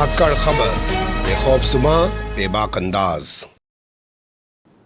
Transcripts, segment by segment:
धाकड़ खबर, बेखौफजुमा बेबाक अंदाज।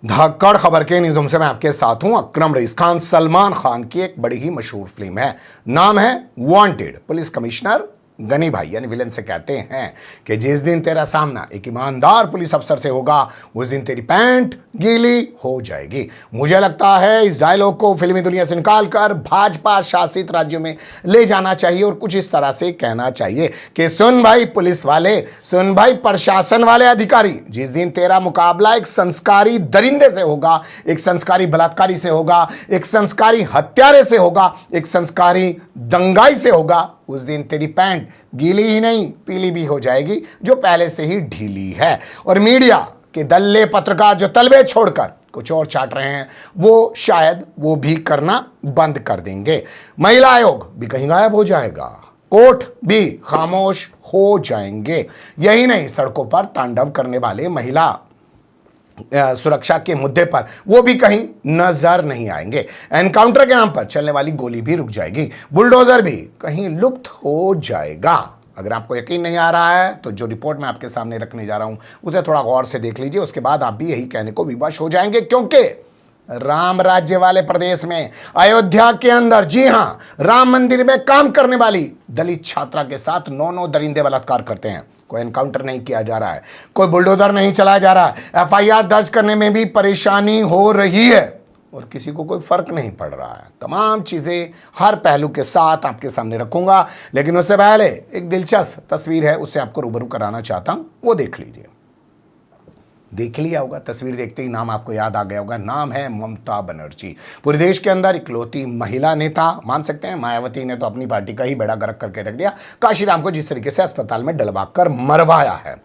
धाकड़ खबर के न्यूज़ से मैं आपके साथ हूं अकरम रईस खान। सलमान खान की एक बड़ी ही मशहूर फिल्म है, नाम है वांटेड। पुलिस कमिश्नर गनी भाई यानी विलन से कहते हैं कि जिस दिन तेरा सामना एक ईमानदार पुलिस अफसर से होगा उस दिन तेरी पैंट गीली हो जाएगी। मुझे लगता है इस डायलॉग को फिल्मी दुनिया से निकालकर भाजपा शासित राज्यों में ले जाना चाहिए और कुछ इस तरह से कहना चाहिए कि सुन भाई पुलिस वाले, सुन भाई प्रशासन वाले अधिकारी, जिस दिन तेरा मुकाबला एक संस्कारी दरिंदे से होगा, एक संस्कारी बलात्कारी से होगा, एक संस्कारी हत्यारे से होगा, एक संस्कारी दंगाई से होगा, उस दिन तेरी पैंट गीली ही नहीं पीली भी हो जाएगी, जो पहले से ही ढीली है। और मीडिया के दल्ले पत्रकार जो तलबे छोड़कर कुछ और चाट रहे हैं, वो शायद वो भी करना बंद कर देंगे। महिला आयोग भी कहीं गायब हो जाएगा, कोर्ट भी खामोश हो जाएंगे। यही नहीं, सड़कों पर तांडव करने वाले महिला सुरक्षा के मुद्दे पर वो भी कहीं नजर नहीं आएंगे। एनकाउंटर के नाम पर चलने वाली गोली भी रुक जाएगी, बुलडोजर भी कहीं लुप्त हो जाएगा। अगर आपको यकीन नहीं आ रहा है तो जो रिपोर्ट मैं आपके सामने रखने जा रहा हूं उसे थोड़ा गौर से देख लीजिए, उसके बाद आप भी यही कहने को विवश हो जाएंगे। क्योंकि राम राज्य वाले प्रदेश में, अयोध्या के अंदर, जी हां, राम मंदिर में काम करने वाली दलित छात्रा के साथ 9 दरिंदे बलात्कार करते हैं। कोई एनकाउंटर नहीं किया जा रहा है, कोई बुलडोजर नहीं चलाया जा रहा है, एफआईआर दर्ज करने में भी परेशानी हो रही है और किसी को कोई फर्क नहीं पड़ रहा है। तमाम चीजें हर पहलू के साथ आपके सामने रखूंगा, लेकिन उससे पहले एक दिलचस्प तस्वीर है, उससे आपको रूबरू कराना चाहता हूं, वो देख लीजिए। देख लिया होगा, तस्वीर देखते ही नाम आपको याद आ गया होगा। नाम है ममता बनर्जी। पूरे देश के अंदर इकलौती महिला नेता मान सकते हैं। मायावती ने तो अपनी पार्टी का ही बेड़ा गर्क करके रख दिया, काशीराम को जिस तरीके से अस्पताल में डलवा कर मरवाया है,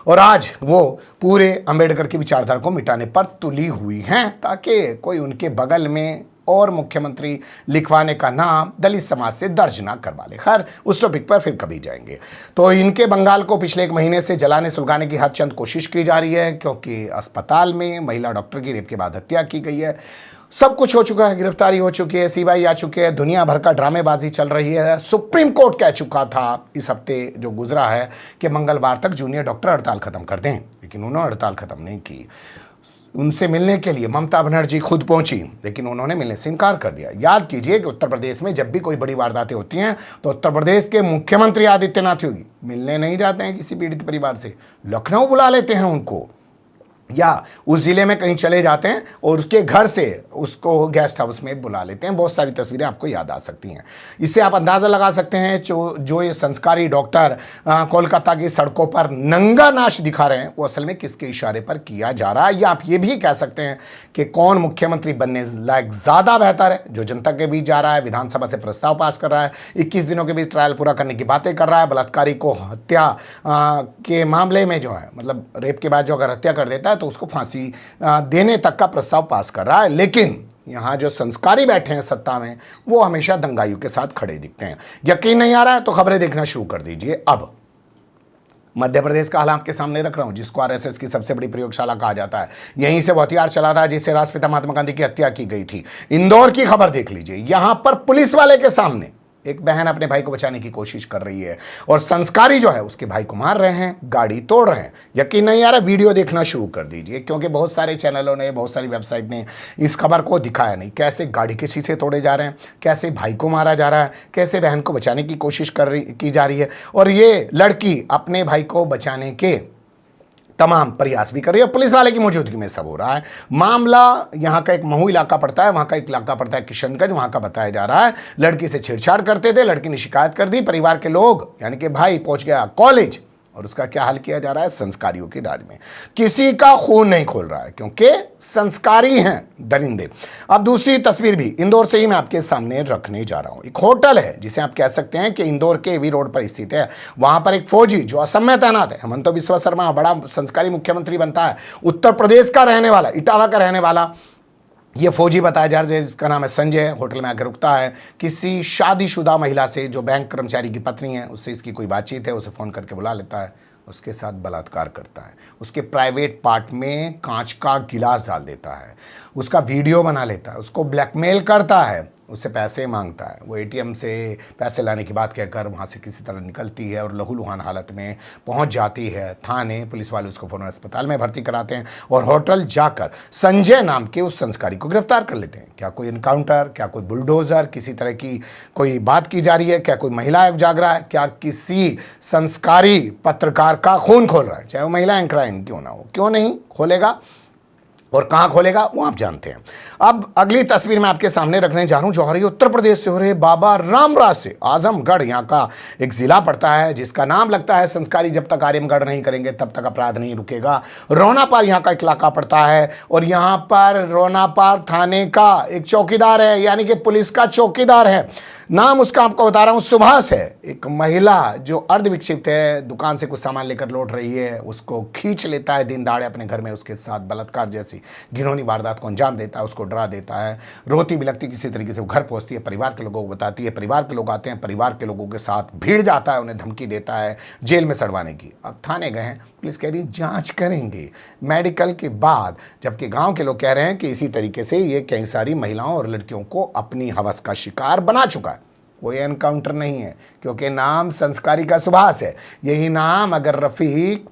और आज वो पूरे अंबेडकर की विचारधारा को मिटाने पर तुली हुई हैं ताकि कोई उनके बगल में और मुख्यमंत्री लिखवाने का नाम दलित समाज से दर्ज ना करवा ले। खैर, उस टॉपिक पर फिर कभी जाएंगे। तो इनके बंगाल को पिछले 1 महीने से जलाने सुलगाने की हर चंद कोशिश की जा रही है, क्योंकि अस्पताल में महिला डॉक्टर की रेप के बाद हत्या की गई है। सब कुछ हो चुका है, गिरफ्तारी हो चुकी है, सीबीआई आ चुके हैं, दुनिया भर का ड्रामेबाजी चल रही है। सुप्रीम कोर्ट कह चुका था इस हफ्ते जो गुजरा है कि मंगलवार तक जूनियर डॉक्टर हड़ताल खत्म कर दें, लेकिन उन्होंने हड़ताल खत्म नहीं की। उनसे मिलने के लिए ममता बनर्जी खुद पहुंची, लेकिन उन्होंने मिलने से इनकार कर दिया। याद कीजिए कि उत्तर प्रदेश में जब भी कोई बड़ी वारदातें होती हैं तो उत्तर प्रदेश के मुख्यमंत्री आदित्यनाथ योगी मिलने नहीं जाते हैं किसी पीड़ित परिवार से, लखनऊ बुला लेते हैं उनको, या उस जिले में कहीं चले जाते हैं और उसके घर से उसको गेस्ट हाउस में बुला लेते हैं। बहुत सारी तस्वीरें आपको याद आ सकती हैं। इससे आप अंदाज़ा लगा सकते हैं जो ये संस्कारी डॉक्टर कोलकाता की सड़कों पर नंगा नाच दिखा रहे हैं, वो असल में किसके इशारे पर किया जा रहा है। या आप ये भी कह सकते हैं कि कौन मुख्यमंत्री बनने लायक ज़्यादा बेहतर है, जो जनता के बीच जा रहा है, विधानसभा से प्रस्ताव पास कर रहा है, 21 दिनों के बीच ट्रायल पूरा करने की बातें कर रहा है, बलात्कारी को हत्या के मामले में जो है, मतलब रेप के बाद जो अगर हत्या कर देता है तो उसको फांसी देने तक का प्रस्ताव पास कर रहा है। लेकिन यहां जो संस्कारी बैठे हैं सत्ता में, वो हमेशा दंगाइयों के साथ खड़े दिखते हैं। यकीन नहीं आ रहा है तो खबरें देखना शुरू कर दीजिए। अब मध्य प्रदेश का हाल आपके सामने रख रहा हूं, जिसको आरएसएस की सबसे बड़ी प्रयोगशाला कहा जाता है। यहीं से वो हथियार चला था जिससे राष्ट्रपिता महात्मा गांधी की हत्या की गई थी। इंदौर की खबर देख लीजिए। यहां पर पुलिस वाले के सामने एक बहन अपने भाई को बचाने की कोशिश कर रही है और संस्कारी जो है उसके भाई को मार रहे हैं, गाड़ी तोड़ रहे हैं। यकीन नहीं आ रहा, वीडियो देखना शुरू कर दीजिए, क्योंकि बहुत सारे चैनलों ने, बहुत सारी वेबसाइट ने इस खबर को दिखाया नहीं। कैसे गाड़ी के शीशे तोड़े जा रहे हैं, कैसे भाई को मारा जा रहा है, कैसे बहन को बचाने की कोशिश की जा रही है, और ये लड़की अपने भाई को बचाने के तमाम प्रयास भी कर रही है। पुलिस वाले की मौजूदगी में सब हो रहा है। मामला यहाँ का एक महू इलाका पड़ता है, वहाँ का एक इलाका पड़ता है किशनगंज, वहाँ का बताया जा रहा है। लड़की से छेड़छाड़ करते थे, लड़की ने शिकायत कर दी, परिवार के लोग यानी कि भाई पहुँच गया कॉलेज, और उसका क्या हाल किया जा रहा है संस्कारियों के राज में। किसी का खून नहीं खोल रहा है क्योंकि संस्कारी हैं दरिंदे। अब दूसरी तस्वीर भी इंदौर से ही मैं आपके सामने रखने जा रहा हूं। एक होटल है जिसे आप कह सकते हैं कि इंदौर के एवी रोड पर स्थित है। वहां पर एक फौजी जो असम में तैनात है, हेमंत बिस्वा शर्मा, बड़ा संस्कारी मुख्यमंत्री बनता है, उत्तर प्रदेश का रहने वाला, इटावा का रहने वाला ये फौजी बताया जा रहा है, जिसका नाम है संजय, होटल में आकर रुकता है। किसी शादीशुदा महिला से जो बैंक कर्मचारी की पत्नी है उससे इसकी कोई बातचीत है, उसे फ़ोन करके बुला लेता है, उसके साथ बलात्कार करता है, उसके प्राइवेट पार्ट में कांच का गिलास डाल देता है, उसका वीडियो बना लेता है, उसको ब्लैकमेल करता है, उससे पैसे मांगता है, वो एटीएम से पैसे लाने की बात कहकर वहाँ से किसी तरह निकलती है और लहूलुहान हालत में पहुँच जाती है थाने। पुलिस वाले उसको फ़ौरन अस्पताल में भर्ती कराते हैं और होटल जाकर संजय नाम के उस संस्कारी को गिरफ्तार कर लेते हैं। क्या कोई इनकाउंटर, क्या कोई बुलडोज़र, किसी तरह की कोई बात की जा रही है, क्या कोई महिला जाग रहा है, क्या किसी संस्कारी पत्रकार का खून खोल रहा है, चाहे वो महिला एंकर क्यों ना हो, क्यों नहीं खोलेगा और कहां खोलेगा वो आप जानते हैं। अब अगली तस्वीर मैं आपके सामने रखने जा रहा हूं जो हो रही है उत्तर प्रदेश से, हो रही है बाबा रामराज से। आजमगढ़ यहां का एक जिला पड़ता है जिसका नाम लगता है संस्कारी जब तक आजमगढ़ नहीं करेंगे तब तक अपराध नहीं रुकेगा। रोनापार यहां का एक इलाका पड़ता है और यहां पर रोनापार थाने का एक चौकीदार है, यानी कि पुलिस का चौकीदार है। नाम उसका आपको बता रहा हूं, सुभाष है। एक महिला जो अर्धविक्षिप्त है, दुकान से कुछ सामान लेकर लौट रही है, उसको खींच लेता है दिन दहाड़े अपने घर में, उसके साथ बलात्कार जैसी घिनौनी वारदात को अंजाम देता है, उसको डरा देता है। रोती बिलखती किसी तरीके से वो घर पहुंचती है, परिवार के लोगों को बताती है, परिवार के लोग आते हैं, परिवार के लोगों के साथ भीड़ जाता है, उन्हें धमकी देता है जेल में सड़वाने की। अब थाने गए हैं, पुलिस कह रही है जांच करेंगे मेडिकल के बाद, जबकि गांव के लोग कह रहे हैं कि इसी तरीके से ये कई सारी महिलाओं और लड़कियों को अपनी हवस का शिकार बना चुका है। कोई एनकाउंटर नहीं है क्योंकि नाम संस्कारी का सुभाष है। यही नाम अगर रफीक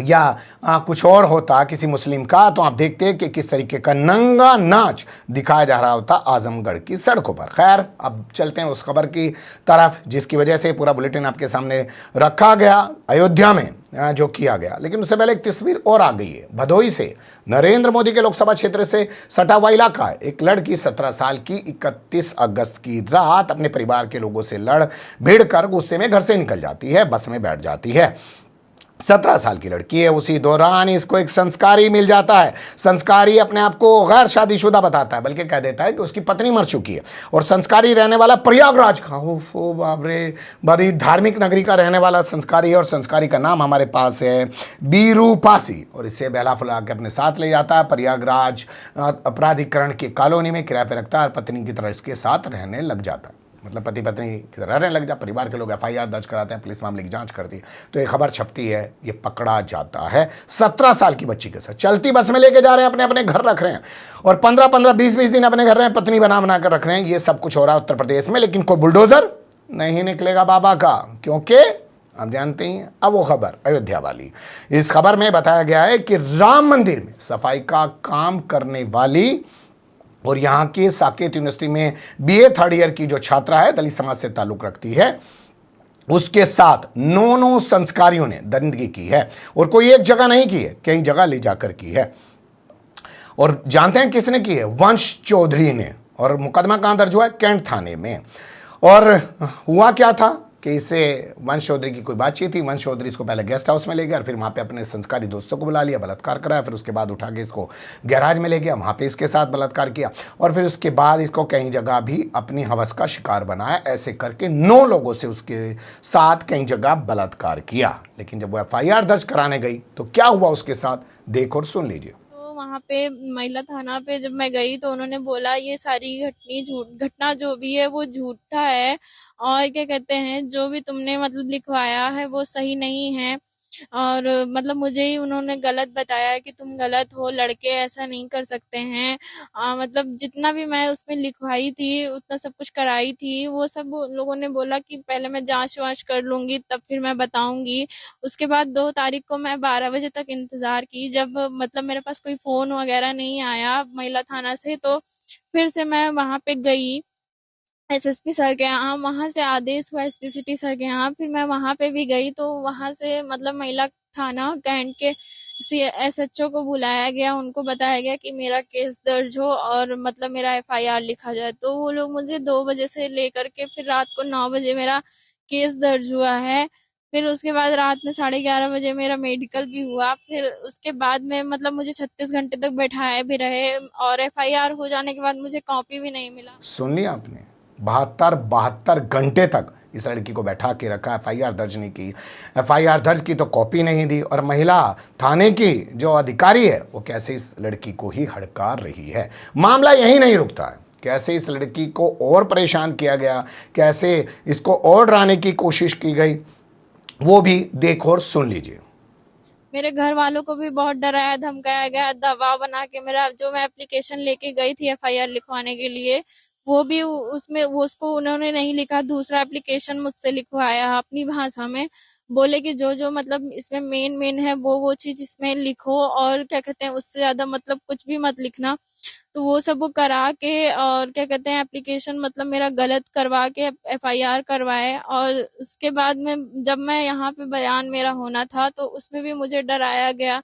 या कुछ और होता किसी मुस्लिम का, तो आप देखते कि किस तरीके का नंगा नाच दिखाया जा रहा होता आजमगढ़ की सड़कों पर। खैर, अब चलते हैं उस खबर की तरफ जिसकी वजह से पूरा बुलेटिन आपके सामने रखा गया, अयोध्या में जो किया गया। लेकिन उससे पहले एक तस्वीर और आ गई है भदोई से। नरेंद्र मोदी के लोकसभा क्षेत्र से सटा हुआ इलाका है। एक लड़की 17 साल की 31 अगस्त की रात अपने परिवार के लोगों से लड़ भिड़ कर गुस्से में घर से निकल जाती है, बस में बैठ जाती है। 17 साल की लड़की है। उसी दौरान इसको एक संस्कारी मिल जाता है। संस्कारी अपने आप को गैर शादीशुदा बताता है, बल्कि कह देता है कि उसकी पत्नी मर चुकी है। और संस्कारी रहने वाला प्रयागराज का, ओ बाप रे, बड़ी धार्मिक नगरी का रहने वाला संस्कारी है। और संस्कारी का नाम हमारे पास है बीरूपासी, और इसे बहला फुला के अपने साथ ले जाता है। प्रयागराज अपराधीकरण की कॉलोनी में किराए पर रखता है और पत्नी की तरह इसके साथ रहने लग जाता है। मतलब पति पत्नी की तरह रहने लग जा। परिवार के लोग एफआईआर दर्ज कराते हैं, पुलिस मामले की जांच करती है, तो एक खबर छपती है, ये पकड़ा जाता है। 17 साल की बच्ची के साथ चलती बस में लेके जा रहे हैं, अपने अपने घर रख रहे हैं और 15-15, 20-20 दिन अपने घर रहे हैं, पत्नी बना कर रख रहे हैं। ये सब कुछ हो रहा है उत्तर प्रदेश में, लेकिन कोई बुलडोजर नहीं निकलेगा बाबा का, क्योंकि आप जानते हैं। अब वो खबर अयोध्या वाली। इस खबर में बताया गया है कि राम मंदिर में सफाई का काम करने वाली और यहाँ के साकेत यूनिवर्सिटी में बीए 3rd ईयर की जो छात्रा है, दलित समाज से ताल्लुक रखती है, उसके साथ 9 संस्कारियों ने दरिंदगी की है। और कोई एक जगह नहीं की है, कई जगह ले जाकर की है। और जानते हैं किसने की है? वंश चौधरी ने। और मुकदमा कहां दर्ज हुआ है? कैंट थाने में। और हुआ क्या था कि इससे वंश चौधरी की कोई बातचीत थी। वंश चौधरी इसको पहले गेस्ट हाउस में ले गया और फिर वहाँ पे अपने संस्कारी दोस्तों को बुला लिया, बलात्कार कराया। फिर उसके बाद उठा के इसको गैराज में ले गया, वहाँ पे इसके साथ बलात्कार किया और फिर उसके बाद इसको कई जगह भी अपनी हवस का शिकार बनाया। ऐसे करके 9 लोगों से उसके साथ कई जगह बलात्कार किया। लेकिन जब वो एफआईआर दर्ज कराने गई तो क्या हुआ उसके साथ, देख और सुन लीजिए। वहाँ पे महिला थाना पे जब मैं गई तो उन्होंने बोला ये सारी घटना जो भी है वो झूठा है और क्या कहते हैं जो भी तुमने मतलब लिखवाया है वो सही नहीं है। और मतलब मुझे ही उन्होंने गलत बताया कि तुम गलत हो, लड़के ऐसा नहीं कर सकते हैं। मतलब जितना भी मैं उसमें लिखवाई थी उतना सब कुछ कराई थी, वो सब लोगों ने बोला कि पहले मैं जांच वांच कर लूंगी तब फिर मैं बताऊंगी। उसके बाद 2 तारीख को मैं 12 बजे तक इंतजार की, जब मतलब मेरे पास कोई फोन वगैरह नहीं आया महिला थाना से, तो फिर से मैं वहां पे गई एसएसपी सर के यहाँ। वहां से आदेश हुआ एसपी सिटी सर के यहाँ, फिर मैं वहां पे भी गई तो वहां से मतलब महिला थाना कैंट के एसएचओ को बुलाया गया। उनको बताया गया कि मेरा केस दर्ज हो और मतलब मेरा एफआईआर लिखा जाए। तो वो लोग मुझे 2 बजे से लेकर के फिर रात को 9 बजे मेरा केस दर्ज हुआ है। फिर उसके बाद रात में 11:30 बजे मेरा मेडिकल भी हुआ। फिर उसके बाद में मतलब मुझे 36 घंटे तक बैठाए भी रहे और एफआईआर हो जाने के बाद मुझे कॉपी भी नहीं मिला। सुन लिया आपने, 72 घंटे तक इस लड़की को बैठा के रखा, एफआईआर दर्ज नहीं की। एफआईआर दर्ज की तो कॉपी नहीं दी। और महिला थाने की जो अधिकारी है वो कैसे इस लड़की को ही हड़कार रही है। मामला यही नहीं रुकता है, कैसे इस लड़की को और परेशान किया गया, कैसे इसको और डराने की कोशिश की गई, वो भी देख और सुन लीजिए। मेरे घर वालों को भी बहुत डराया धमकाया गया, दबाव बना के मेरा जो मैं एप्लीकेशन लेके गई थी एफआईआर लिखवाने के लिए वो भी उसमें वो उसको उन्होंने नहीं लिखा, दूसरा एप्लीकेशन मुझसे लिखवाया अपनी भाषा में। बोले कि जो जो मतलब इसमें मेन मेन है वो चीज इसमें लिखो, और क्या कहते हैं उससे ज्यादा मतलब कुछ भी मत लिखना। तो वो सब वो करा के और क्या कहते हैं एप्लीकेशन मतलब मेरा गलत करवा के एफआईआर करवाए। और उसके बाद में जब मैं यहाँ पे बयान मेरा होना था तो उसमें भी मुझे डराया गया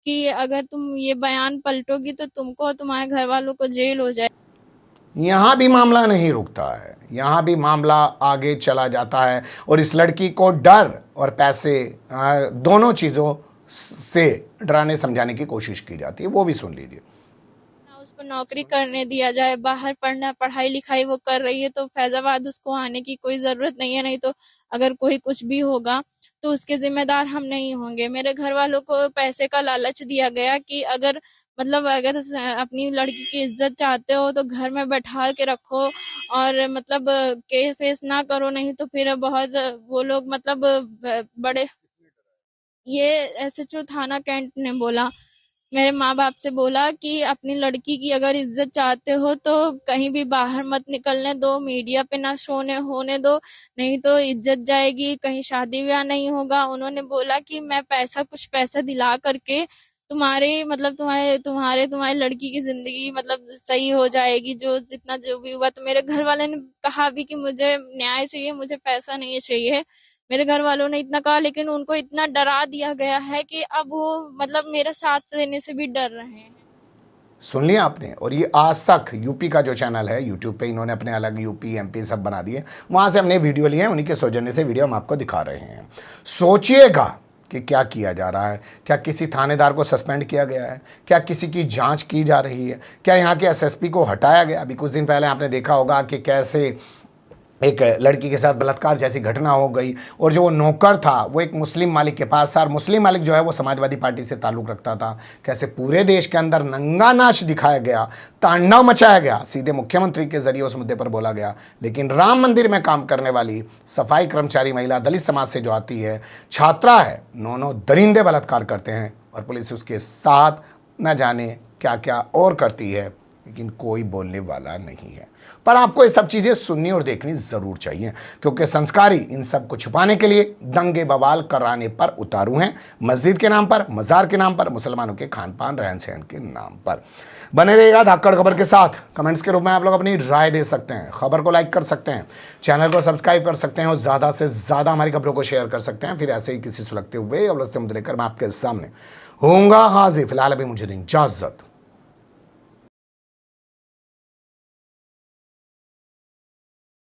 कि अगर तुम ये बयान पलटोगी तो तुमको और तुम्हारे घर वालों को जेल हो जाए। यहां भी मामला नहीं रुकता है, यहां भी मामला आगे चला जाता है और इस लड़की को डर और पैसे दोनों चीजों से डराने समझाने की कोशिश की जाती है। वो भी सुन लीजिए। ना उसको नौकरी करने दिया जाए, बाहर पढ़ना पढ़ाई लिखाई वो कर रही है तो फैजाबाद उसको आने की कोई जरूरत नहीं है, नहीं तो अगर कोई कुछ भी होगा तो उसके जिम्मेदार हम नहीं होंगे। मेरे घर वालों को पैसे का लालच दिया गया कि अगर मतलब अगर अपनी लड़की की इज्जत चाहते हो तो घर में बैठा के रखो और मतलब केस वेस ना करो, नहीं तो फिर बहुत वो लोग मतलब बड़े ये एसएचओ थाना कैंट ने बोला, मेरे माँ बाप से बोला कि अपनी लड़की की अगर इज्जत चाहते हो तो कहीं भी बाहर मत निकलने दो, मीडिया पे ना शोने होने दो, नहीं तो इज्जत जाएगी, कहीं शादी ब्याह नहीं होगा। उन्होंने बोला कि मैं कुछ पैसा दिला करके तुम्हारे मतलब तुम्हारे लड़की की जिंदगी मतलब सही हो जाएगी, जो जितना जो भी हुआ। तो मेरे घर वाले ने कहा भी कि मुझे न्याय चाहिए, मुझे पैसा नहीं चाहिए। मेरे घर वालों ने इतना कहा, लेकिन उनको इतना डरा दिया गया है कि अब वो मतलब मेरा साथ देने से भी डर रहे हैं। सुन लिया आपने। और ये आज तक यूपी का जो चैनल है यूट्यूब पे, इन्होंने अपने अलग यूपी एमपी सब बना दिए, वहां से हमने वीडियो लिए हैं, उन्हीं के सौजन्य से वीडियो हम आपको दिखा रहे हैं। सोचिएगा कि क्या किया जा रहा है। क्या किसी थानेदार को सस्पेंड किया गया है? क्या किसी की जांच की जा रही है? क्या यहाँ के एसएसपी को हटाया गया? अभी कुछ दिन पहले आपने देखा होगा कि कैसे एक लड़की के साथ बलात्कार जैसी घटना हो गई और जो वो नौकर था वो एक मुस्लिम मालिक के पास था और मुस्लिम मालिक जो है वो समाजवादी पार्टी से ताल्लुक़ रखता था। कैसे पूरे देश के अंदर नंगा नाच दिखाया गया, तांडव मचाया गया, सीधे मुख्यमंत्री के जरिए उस मुद्दे पर बोला गया। लेकिन राम मंदिर में काम करने वाली सफाई कर्मचारी महिला दलित समाज से जो आती है, छात्रा है, नौ दरिंदे बलात्कार करते हैं और पुलिस उसके साथ न जाने क्या क्या और करती है, लेकिन कोई बोलने वाला नहीं है। पर आपको ये सब चीजें सुननी और देखनी जरूर चाहिए, क्योंकि संस्कारी इन सब को छुपाने के लिए दंगे बवाल कराने पर उतारू हैं, मस्जिद के नाम पर, मजार के नाम पर, मुसलमानों के खान पान रहन सहन के नाम पर। बने रहिएगा धाकड़ खबर के साथ। कमेंट्स के रूप में आप लोग अपनी राय दे सकते हैं, खबर को लाइक कर सकते हैं, चैनल को सब्सक्राइब कर सकते हैं और ज्यादा से ज्यादा हमारी खबरों को शेयर कर सकते हैं। फिर ऐसे ही किसी सुलगते हुए और उलझते मुद्दे लेकर मैं आपके सामने होऊंगा हाजिर। फिलहाल अभी मुझे दें इजाजत।